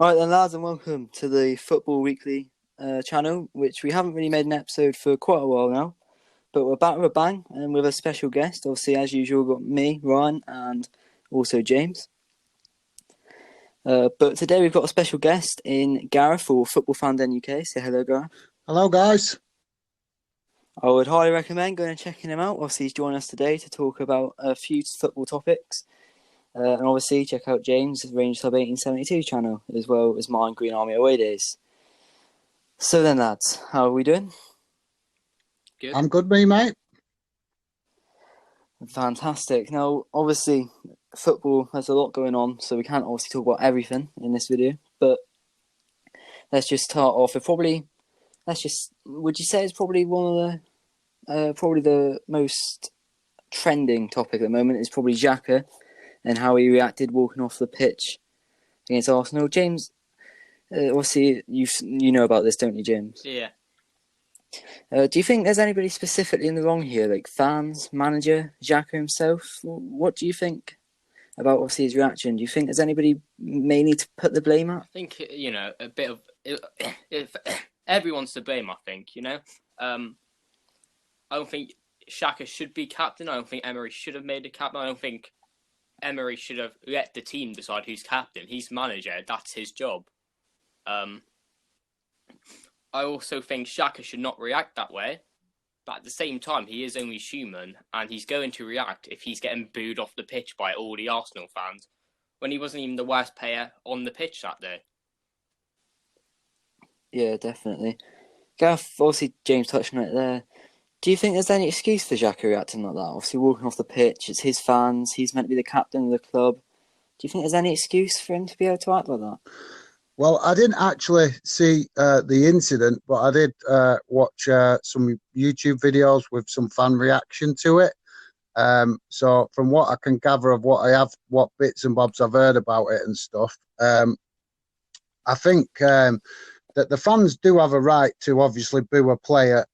Right then, lads, and welcome to the Football Weekly channel, which we haven't really made an episode for quite a while now, but we're back with a bang and with a special guest. Obviously, as usual, we've got me, Ryan, and also James. But today we've got a special guest in Gareth for FootballFanDen UK. Say hello, Gareth. Hello, guys. I would highly recommend going and checking him out. Obviously, he's joining us today to talk about a few football topics. And obviously, check out James' Rangers Club 1872 channel, as well as mine, Green Army Away Days. So then, lads, how are we doing? Good. I'm good, mate. Fantastic. Now, obviously, football has a lot going on, so we can't obviously talk about everything in this video. But let's just start off with would you say it's probably one of the most trending topic at the moment is probably XHAKA and how he reacted walking off the pitch against Arsenal. James, obviously, you know about this, don't you, James? Yeah. Do you think there's anybody specifically in the wrong here, like fans, manager, XHAKA himself? What do you think about obviously his reaction? Do you think there's anybody may need to put the blame at? I think, a bit of... If everyone's to blame, I think, I don't think XHAKA should be captain. I don't think Emery should have made the captain. I don't think Emery should have let the team decide who's captain. He's manager. That's his job. I also think XHAKA should not react that way. But at the same time, he is only human, and he's going to react if he's getting booed off the pitch by all the Arsenal fans when he wasn't even the worst player on the pitch that day. Yeah, definitely. Gareth, obviously, James touched on it there. Do you think there's any excuse for XHAKA reacting like that? Obviously, walking off the pitch, it's his fans, he's meant to be the captain of the club. Do you think there's any excuse for him to be able to act like that? Well, I didn't actually see the incident, but I did watch some YouTube videos with some fan reaction to it. So from what I can gather of what bits and bobs I've heard about it and stuff, I think that the fans do have a right to obviously boo a player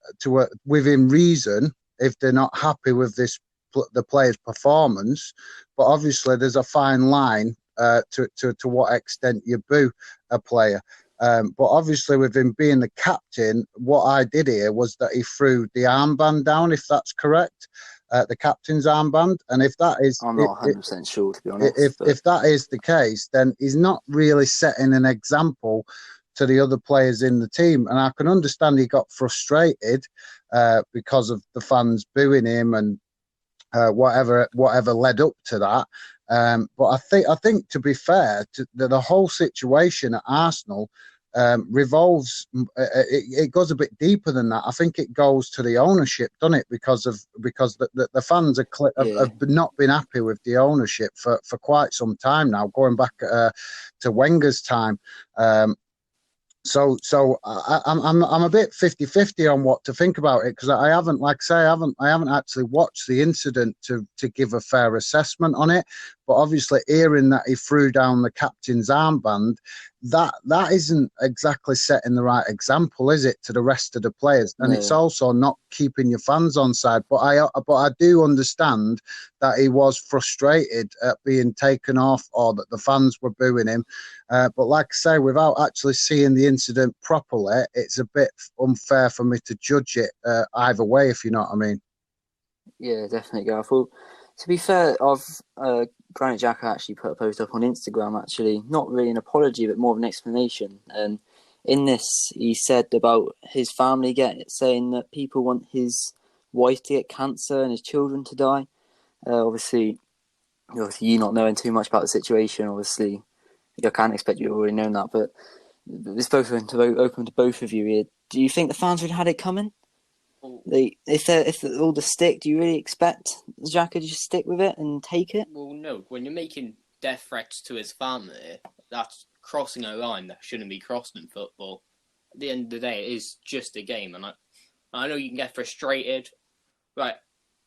within reason if they're not happy with the player's performance. But obviously, there's a fine line to what extent you boo a player. But obviously, with him being the captain, what I did here was that he threw the armband down, if that's correct, the captain's armband. And if that is... I'm not 100% sure, to be honest. If that is the case, then he's not really setting an example to the other players in the team. And I can understand he got frustrated because of the fans booing him and whatever led up to that. But I think to be fair, the whole situation at Arsenal revolves. It goes a bit deeper than that. I think it goes to the ownership, doesn't it? Because the fans have not been happy with the ownership for quite some time now, going back to Wenger's time. So I'm a bit 50-50 on what to think about it, because I haven't actually watched the incident to give a fair assessment on it. But obviously, hearing that he threw down the captain's armband, that isn't exactly setting the right example, is it, to the rest of the players? And it's also not keeping your fans on side. But I do understand that he was frustrated at being taken off, or that the fans were booing him. But like I say, without actually seeing the incident properly, it's a bit unfair for me to judge it either way, if you know what I mean. Yeah, definitely, Gareth. Well, to be fair, Granit Xhaka actually put a post up on Instagram, actually, not really an apology, but more of an explanation. And in this, he said about his family saying that people want his wife to get cancer and his children to die. Obviously, you not knowing too much about the situation, obviously, I can't expect you to already know that, but it's open to both of you here. Do you think the fans would have had it coming? If all the stick, do you really expect Xhaka to just stick with it and take it? Well, no. When you're making death threats to his family, that's crossing a line that shouldn't be crossed in football. At the end of the day, it is just a game, and I know you can get frustrated. Right,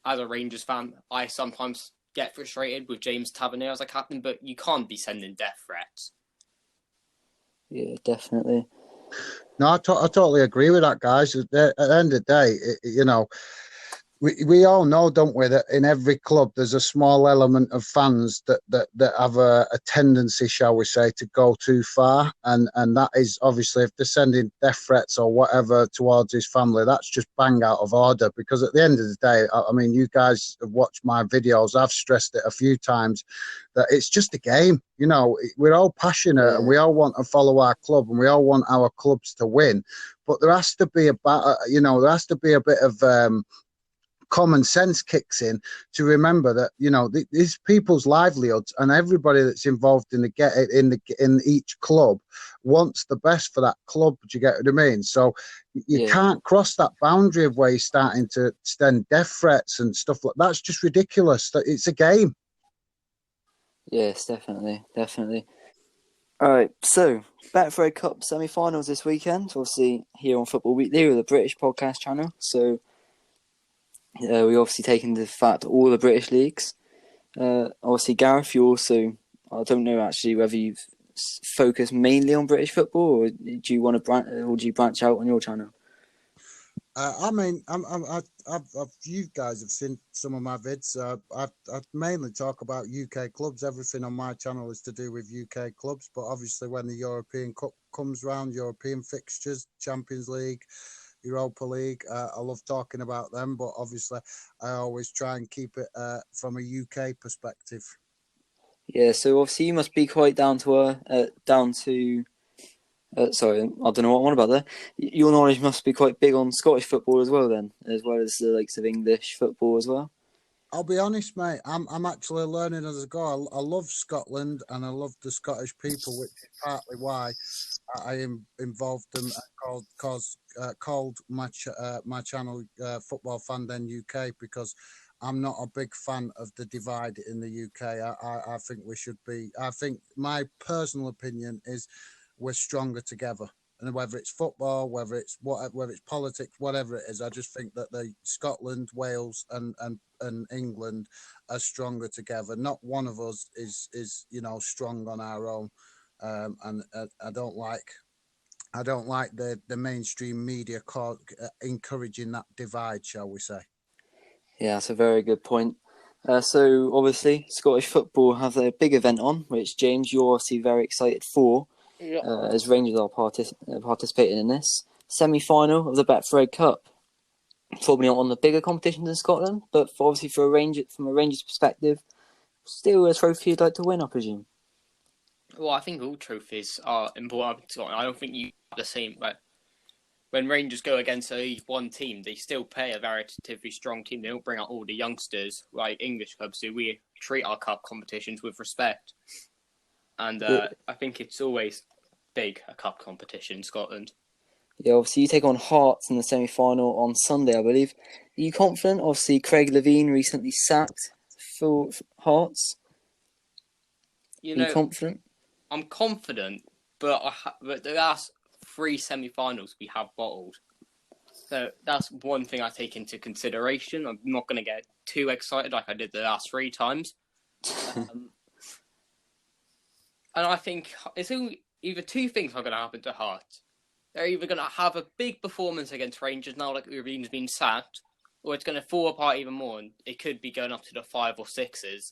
as a Rangers fan, I sometimes get frustrated with James Tavernier as a captain, but you can't be sending death threats. Yeah, definitely. No, I totally agree with that, guys. At the end of the day, we all know, don't we, that in every club there's a small element of fans that have a tendency, shall we say, to go too far, and that is obviously, if they're sending death threats or whatever towards his family, that's just bang out of order. Because at the end of the day, I mean, you guys have watched my videos. I've stressed it a few times that it's just a game. You know, we're all passionate and we all want to follow our club and we all want our clubs to win, but there has to be there has to be a bit of common sense kicks in to remember that, you know, these people's livelihoods and everybody that's involved in each club wants the best for that club. Do you get what I mean? So you can't cross that boundary of where you're starting to extend death threats and stuff like that. That's just ridiculous. It's a game. Yes, definitely. All right, so BETFRED Cup semi-finals this weekend. Obviously, here on Football Weekly with the British podcast channel. So we obviously take into fact all the British leagues. Obviously, Gareth, you also, I don't know actually whether you focus mainly on British football, or do you want to branch out on your channel? I mean, you guys have seen some of my vids. I mainly talk about UK clubs. Everything on my channel is to do with UK clubs. But obviously, when the European Cup comes round, European fixtures, Champions League, Europa League, I love talking about them. But obviously, I always try and keep it from a UK perspective. Yeah, so obviously you must be quite down to sorry, I don't know what I'm on about there. Your knowledge must be quite big on Scottish football as well, then, as well as the likes of English football as well. I'll be honest, mate. I'm actually learning as I go. I love Scotland and I love the Scottish people, which is partly why I am involved and called my channel FootballFanDen UK, because I'm not a big fan of the divide in the UK. I think we should be. I think my personal opinion is we're stronger together. And whether it's football, whether it's politics, whatever it is, I just think that the Scotland, Wales, and England are stronger together. Not one of us is strong on our own. And I don't like the mainstream media encouraging that divide, shall we say? Yeah, that's a very good point. So obviously, Scottish football have their big event on, which James, you're obviously very excited for. As Rangers are participating in this semi-final of the BETFRED Cup. Probably not one of the bigger competitions in Scotland, but obviously from a Rangers perspective, still a trophy you'd like to win, I presume. Well, I think all trophies are important to Scotland. I don't think you have the same. But when Rangers go against one team, they still play a relatively strong team. They don't bring out all the youngsters like English clubs do. We treat our cup competitions with respect. And I think it's always big, a cup competition in Scotland. Yeah, obviously you take on Hearts in the semi-final on Sunday, I believe. Are you confident? Obviously, Craig Levein recently sacked for Hearts. Are you confident? I'm confident, but the last 3 semi-finals we have bottled. So that's one thing I take into consideration. I'm not going to get too excited like I did the last 3 times. And I think it's either 2 things are going to happen to Hearts. They're either going to have a big performance against Rangers now that Levein's been sacked, or it's going to fall apart even more, and it could be going up to the 5 or 6s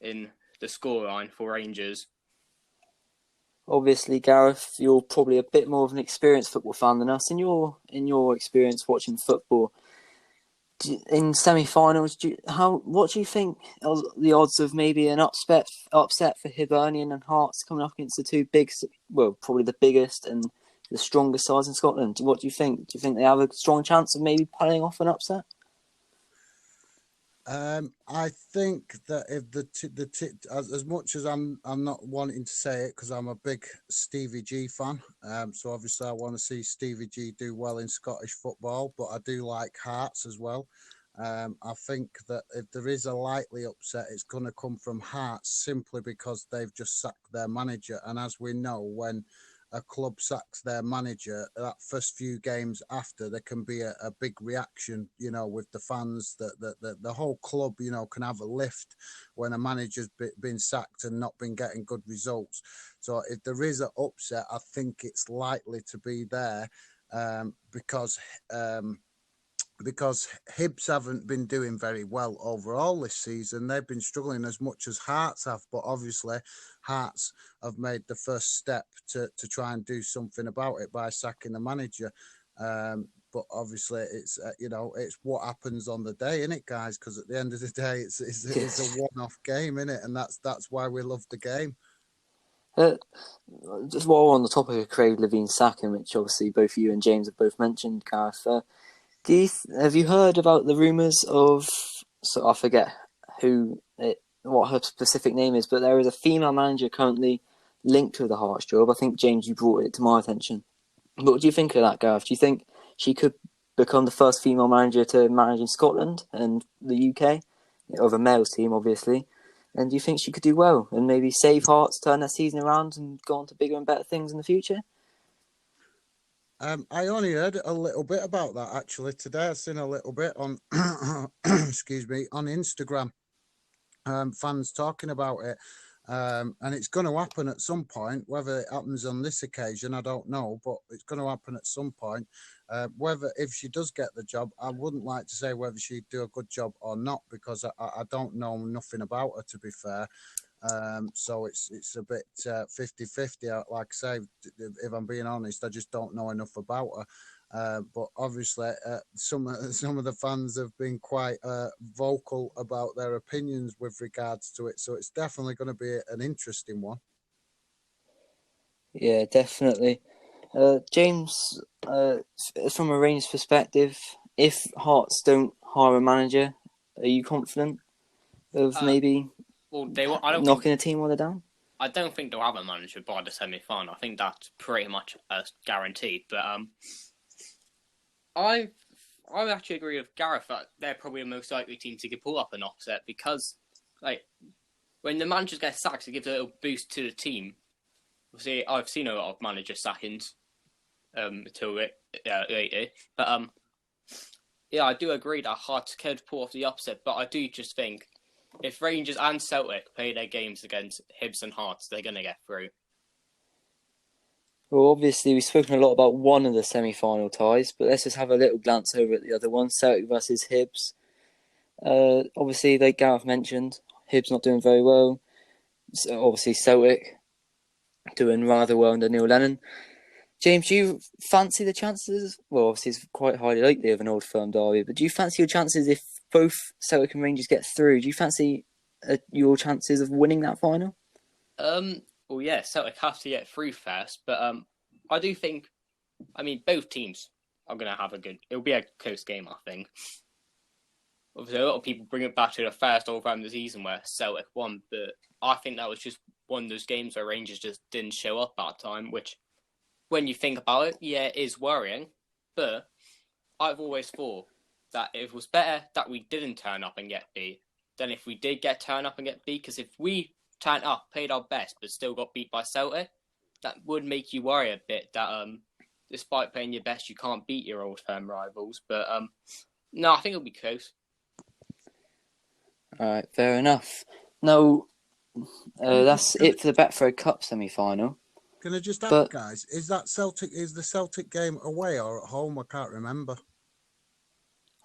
in the scoreline for Rangers. Obviously, Gareth, you're probably a bit more of an experienced football fan than us. In your experience watching football, in semi-finals, what do you think are the odds of maybe an upset for Hibernian and Hearts coming up against the 2 big, well, probably the biggest and the strongest sides in Scotland? What do you think? Do you think they have a strong chance of maybe pulling off an upset? I think that if as much as I'm not wanting to say it because I'm a big Stevie G fan, so obviously I want to see Stevie G do well in Scottish football, but I do like Hearts as well. I think that if there is a likely upset, it's going to come from Hearts simply because they've just sacked their manager, and as we know, when a club sacks their manager, that first few games after, there can be a big reaction, with the fans, the whole club, can have a lift when a manager's been sacked and not been getting good results. So if there is an upset, I think it's likely to be there because because Hibs haven't been doing very well overall this season. They've been struggling as much as Hearts have, but obviously Hearts have made the first step to try and do something about it by sacking the manager. But obviously, it's it's what happens on the day, isn't it, guys? Because at the end of the day, it's a one-off game, isn't it? And that's why we love the game. Just while we're on the topic of Craig Levein sacking, which obviously both you and James have both mentioned, Gareth, have you heard about the rumours of? So I forget what her specific name is, but there is a female manager currently linked with the Hearts job. I think, James, you brought it to my attention. What do you think of that, Gareth? Do you think she could become the first female manager to manage in Scotland and the UK, of a male's team, obviously? And do you think she could do well and maybe save Hearts, turn their season around, and go on to bigger and better things in the future? I only heard a little bit about that actually today. I've seen a little bit on, excuse me, on Instagram. Fans talking about it, and it's going to happen at some point. Whether it happens on this occasion, I don't know, but it's going to happen at some point. Whether if she does get the job, I wouldn't like to say whether she'd do a good job or not because I don't know nothing about her, to be fair. So it's a bit 50-50. Like I say, if I'm being honest, I just don't know enough about her. But obviously, some of the fans have been quite vocal about their opinions with regards to it. So it's definitely going to be an interesting one. Yeah, definitely. James, from a Rangers perspective, if Hearts don't hire a manager, are you confident of maybe knocking a team while they're down? I don't think they'll have a manager by the semi-final. I think that's pretty much guaranteed. But I actually agree with Gareth that they're probably the most likely team to pull up an upset because, when the managers get sacked, it gives a little boost to the team. See, I've seen a lot of manager sackings lately, but I do agree that Hearts could pull off the upset. But I do just think if Rangers and Celtic play their games against Hibs and Hearts, they're going to get through. Well, obviously, we've spoken a lot about one of the semi-final ties, but let's just have a little glance over at the other one, Celtic versus Hibs. Obviously, like Gareth mentioned, Hibs not doing very well. So obviously, Celtic doing rather well under Neil Lennon. James, do you fancy the chances? Well, obviously, it's quite highly likely of an Old Firm derby, but do you fancy your chances if both Celtic and Rangers get through? Do you fancy your chances of winning that final? Well, yeah, Celtic have to get through first, but I do think, both teams are going to have it'll be a close game, I think. Obviously, a lot of people bring it back to the first Old Firm of the season where Celtic won, but I think that was just one of those games where Rangers just didn't show up that time, which, when you think about it, yeah, it is worrying, but I've always thought that it was better that we didn't turn up and get beat than if we did turn up and get beat, because if we turned up, played our best, but still got beat by Celtic, that would make you worry a bit that despite playing your best, you can't beat your Old Firm rivals. But no, I think it'll be close. All right, fair enough. No, that's it for the BETFRED Cup semi-final. Can I just ask, guys, is the Celtic game away or at home? I can't remember.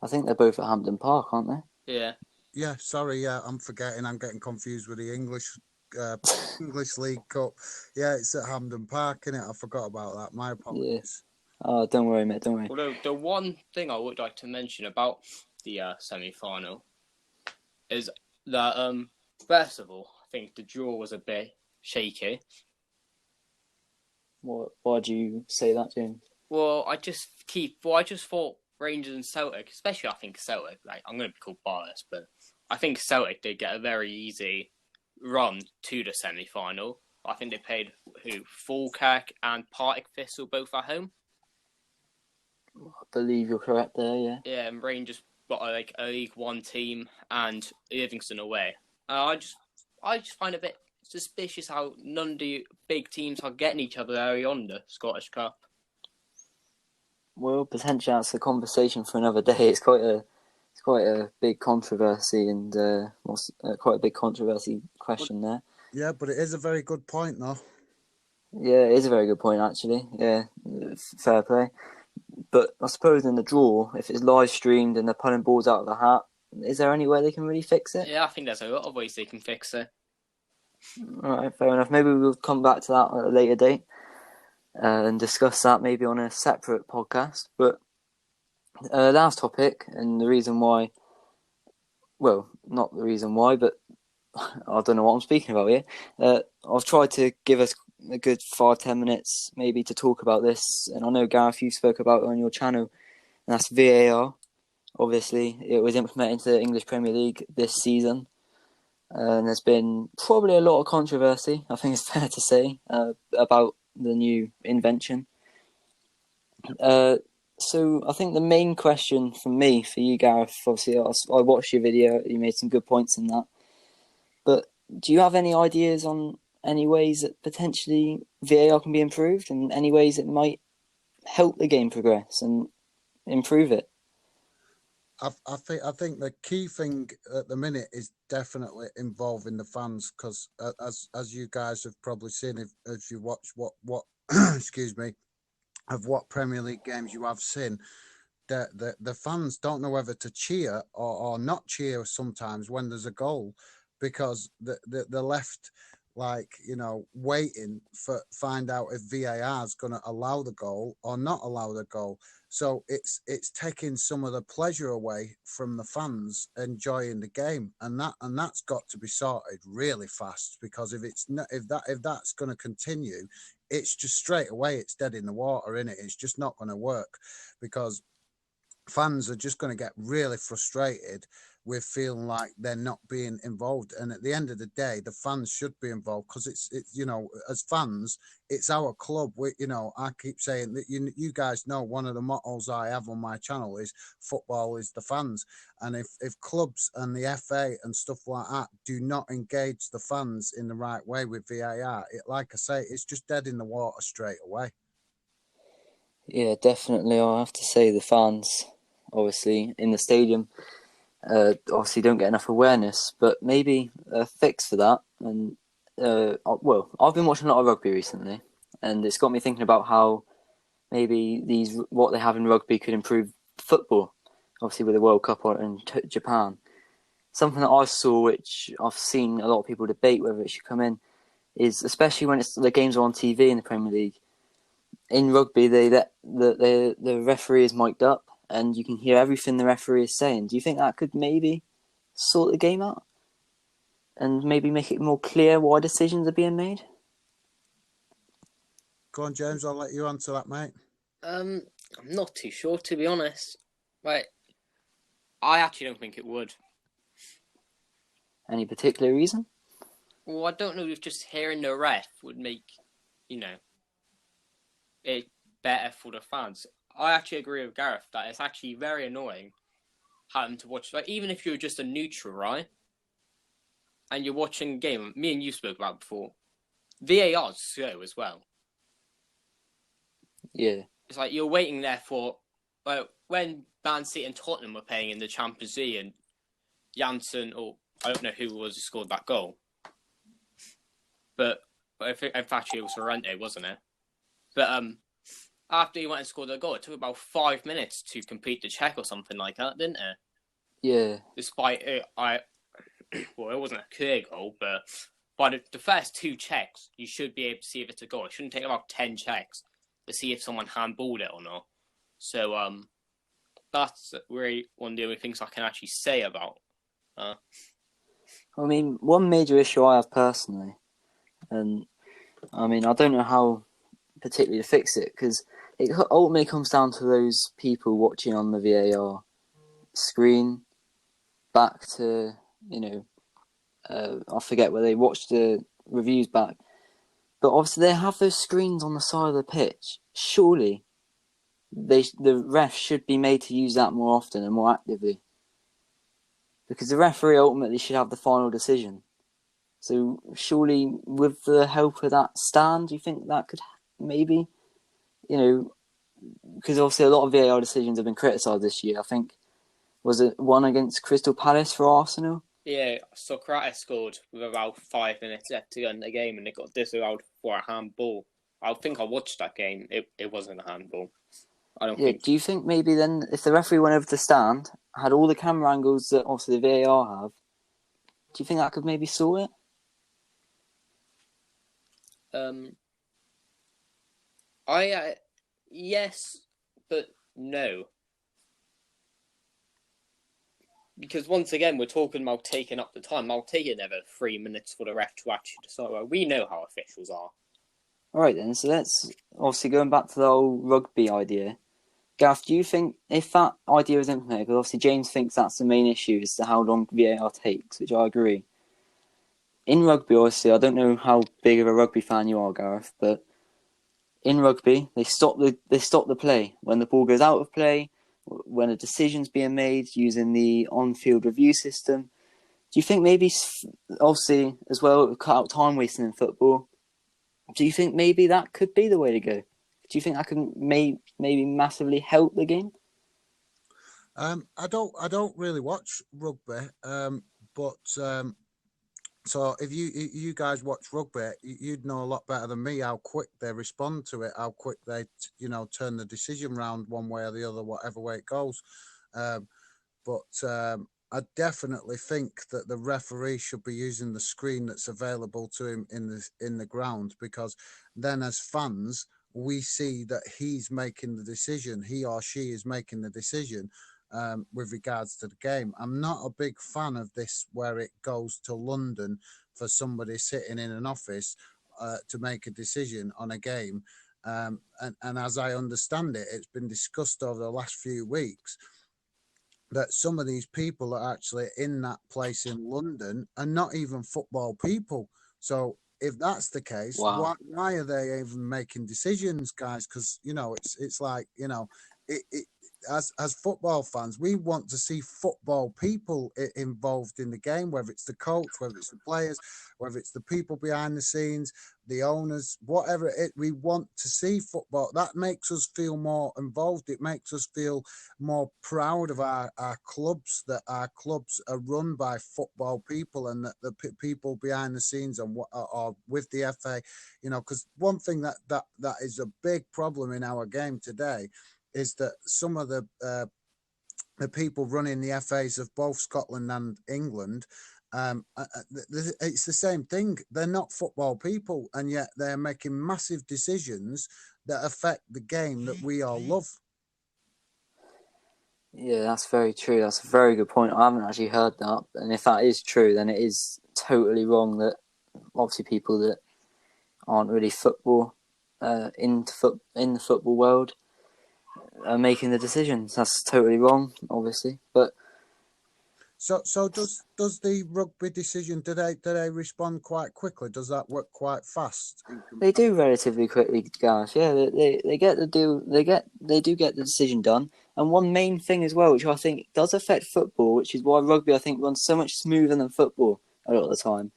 I think they're both at Hampden Park, aren't they? Yeah. Yeah, sorry, I'm forgetting. I'm getting confused with the English League Cup. Yeah, it's at Hampden Park, innit? I forgot about that. My apologies. Yeah. Oh, don't worry, mate, don't worry. Although the one thing I would like to mention about the semi-final is that, first of all, I think the draw was a bit shaky. Why do you say that, James? Well, I just thought Rangers and Celtic, especially I think Celtic, I'm going to be called biased, but I think Celtic did get a very easy run to the semi-final. I think they played Falkirk and Partick Thistle both at home. I believe you're correct there, yeah. Yeah, and Rangers got a League One team and Livingston away. I just find it a bit suspicious how none of the big teams are getting each other early on the Scottish Cup. Well, potentially that's a conversation for another day. It's quite a big controversy and quite a big controversy question there. Yeah, but it is a very good point, though. Yeah, it is a very good point, actually. Yeah, fair play. But I suppose in the draw, if it's live streamed and they're pulling balls out of the hat, is there any way they can really fix it? Yeah, I think there's a lot of ways they can fix it. All right, fair enough. Maybe we'll come back to that at a later date and discuss that maybe on a separate podcast. But last topic, and the reason why, well, not the reason why, but I don't know what I'm speaking about here. I've tried to give us a good 5-10 minutes maybe to talk about this, and I know, Gareth, you spoke about it on your channel, and that's VAR. Obviously, it was implemented into the English Premier League this season, and there's been probably a lot of controversy, I think it's fair to say, about the new invention. So I think the main question for me, for you, Gareth, obviously I watched your video, you made some good points in that, but do you have any ideas on any ways that potentially VAR can be improved and any ways it might help the game progress and improve it? I think the key thing at the minute is definitely involving the fans, because as you guys have probably seen if you watch what excuse me, of what Premier League games you have seen, the fans don't know whether to cheer or not cheer sometimes when there's a goal, because they're left waiting for find out if VAR is going to allow the goal or not allow the goal. So it's taking some of the pleasure away from the fans enjoying the game, and that's got to be sorted really fast, because if that's going to continue, it's just straight away it's dead in the water, innit? It's just not going to work, because fans are just going to get really frustrated with feeling like they're not being involved. And at the end of the day, the fans should be involved, because it's as fans, it's our club. I keep saying that you guys know one of the mottos I have on my channel is football is the fans. And if clubs and the FA and stuff like that do not engage the fans in the right way with VAR, like I say, it's just dead in the water straight away. Yeah, definitely. I have to say the fans, obviously, in the stadium, obviously don't get enough awareness, but maybe a fix for that. And I've been watching a lot of rugby recently, and it's got me thinking about how maybe what they have in rugby could improve football. Obviously, with the World Cup in Japan, something that I saw, which I've seen a lot of people debate whether it should come in, is especially when the games are on TV in the Premier League. In rugby, the referee is mic'd up, and you can hear everything the referee is saying. Do you think that could maybe sort the game out and maybe make it more clear why decisions are being made? Go on, James. I'll let you answer that, mate. I'm not too sure, to be honest. Right, I actually don't think it would. Any particular reason? Well, I don't know if just hearing the ref would make, it better for the fans. I actually agree with Gareth that it's actually very annoying having to watch, even if you're just a neutral, right? And you're watching a game, me and you spoke about before, VAR is slow as well. Yeah. It's like you're waiting there for, when Man City and Tottenham were playing in the Champions League, and Janssen, or I don't know who was who scored that goal, but in fact it was Llorente, wasn't it? But after he went and scored a goal, it took about 5 minutes to complete the check or something like that, didn't it? Yeah. Despite it, it wasn't a clear goal, but by the first 2 checks, you should be able to see if it's a goal. It shouldn't take about 10 checks to see if someone handballed it or not. So that's really one of the only things I can actually say about. I mean, one major issue I have personally, and I mean, I don't know how particularly to fix it, because it ultimately comes down to those people watching on the VAR screen back to, I forget where they watch the reviews back, but obviously they have those screens on the side of the pitch. Surely the ref should be made to use that more often and more actively, because the referee ultimately should have the final decision. So surely with the help of that stand, do you think that could maybe, because obviously a lot of VAR decisions have been criticised this year. I think, was it one against Crystal Palace for Arsenal? Yeah, Socrates scored with about 5 minutes left to go in the game, and it got disallowed for a handball. I think I watched that game. It wasn't a handball. I don't Yeah, think. do you think maybe then if the referee went over to the stand, had all the camera angles that obviously the VAR have, do you think that could maybe sort it? I yes, but no. Because once again, we're talking about taking up the time. I'll take it never 3 minutes for the ref to actually decide. Well, we know how officials are. All right then, so let's obviously going back to the whole rugby idea. Gaff, do you think if that idea was implemented, because obviously James thinks that's the main issue as to how long VAR takes, which I agree. In rugby, obviously, I don't know how big of a rugby fan you are, Gareth, but in rugby, they stop the play when the ball goes out of play, when a decision's being made using the on-field review system. Do you think maybe, obviously, as well, it would cut out time wasting in football? Do you think maybe that could be the way to go? Do you think that could maybe massively help the game? I don't really watch rugby, but so if you guys watch rugby, you'd know a lot better than me how quick they respond to it, how quick they turn the decision round one way or the other, whatever way it goes. But I definitely think that the referee should be using the screen that's available to him in the ground, because then as fans we see that he's making the decision, he or she is making the decision with regards to the game. I'm not a big fan of this where it goes to London for somebody sitting in an office to make a decision on a game. And as I understand it, it's been discussed over the last few weeks that some of these people that are actually in that place in London are not even football people. So if that's the case, Wow. why are they even making decisions, guys? Because it's like as football fans, we want to see football people involved in the game, whether it's the coach, whether it's the players, whether it's the people behind the scenes, the owners, whatever it. We want to see football. That makes us feel more involved. It makes us feel more proud of our clubs, that our clubs are run by football people, and that the people behind the scenes and what are with the FA, because one thing that is a big problem in our game today is that some of the people running the FAs of both Scotland and England, it's the same thing. They're not football people, and yet they're making massive decisions that affect the game that we all love. Yeah, that's very true. That's a very good point. I haven't actually heard that. And if that is true, then it is totally wrong that obviously people that aren't really football in the football world are making the decisions. That's totally wrong, obviously. But so does the rugby decision? Do they respond quite quickly? Does that work quite fast? they do relatively quickly, Gareth. Yeah, they get the deal. They do get the decision done. And one main thing as well, which I think does affect football, which is why rugby I think runs so much smoother than football a lot of the time,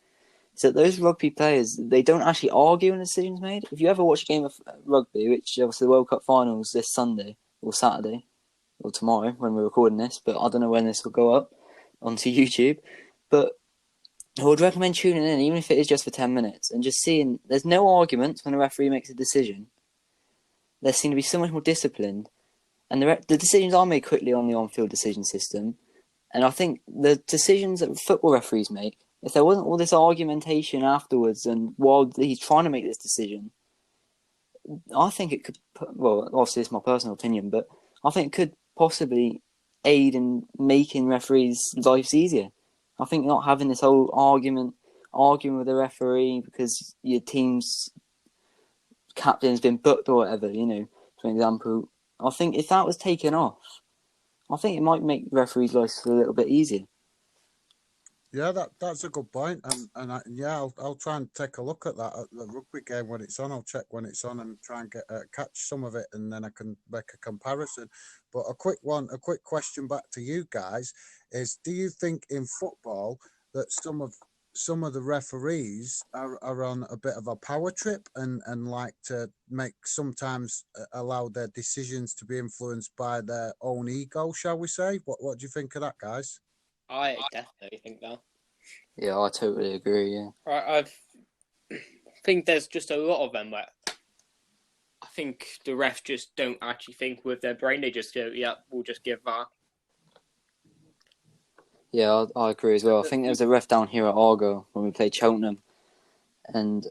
is that those rugby players, they don't actually argue when a decision's made. If you ever watch a game of rugby, which obviously the World Cup finals this Sunday or Saturday or tomorrow when we're recording this, but I don't know when this will go up onto YouTube. But I would recommend tuning in, even if it is just for 10 minutes, and just seeing there's no arguments when a referee makes a decision. They seem to be so much more disciplined, and the decisions are made quickly on the on-field decision system. And I think the decisions that football referees make, if there wasn't all this argumentation afterwards and while he's trying to make this decision, I think it could, well, obviously it's my personal opinion, but I think it could possibly aid in making referees' lives easier. I think not having this whole arguing with the referee because your team's captain's been booked or whatever, for example, I think if that was taken off, I think it might make referees' lives a little bit easier. Yeah, that's a good point, and I'll try and take a look at that at the rugby game when it's on. I'll check when it's on and try and get catch some of it, and then I can make a comparison. But a quick question back to you guys is: do you think in football that some of the referees are on a bit of a power trip and like to make sometimes allow their decisions to be influenced by their own ego, shall we say? What do you think of that, guys? I definitely think that. Yeah, I totally agree. Yeah, I think there's just a lot of them where I think the refs just don't actually think with their brain. They just go, "Yeah, we'll just give VAR." Yeah, I agree as well. I think there was a ref down here at Argo when we played Cheltenham, and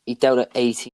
he dealt at 18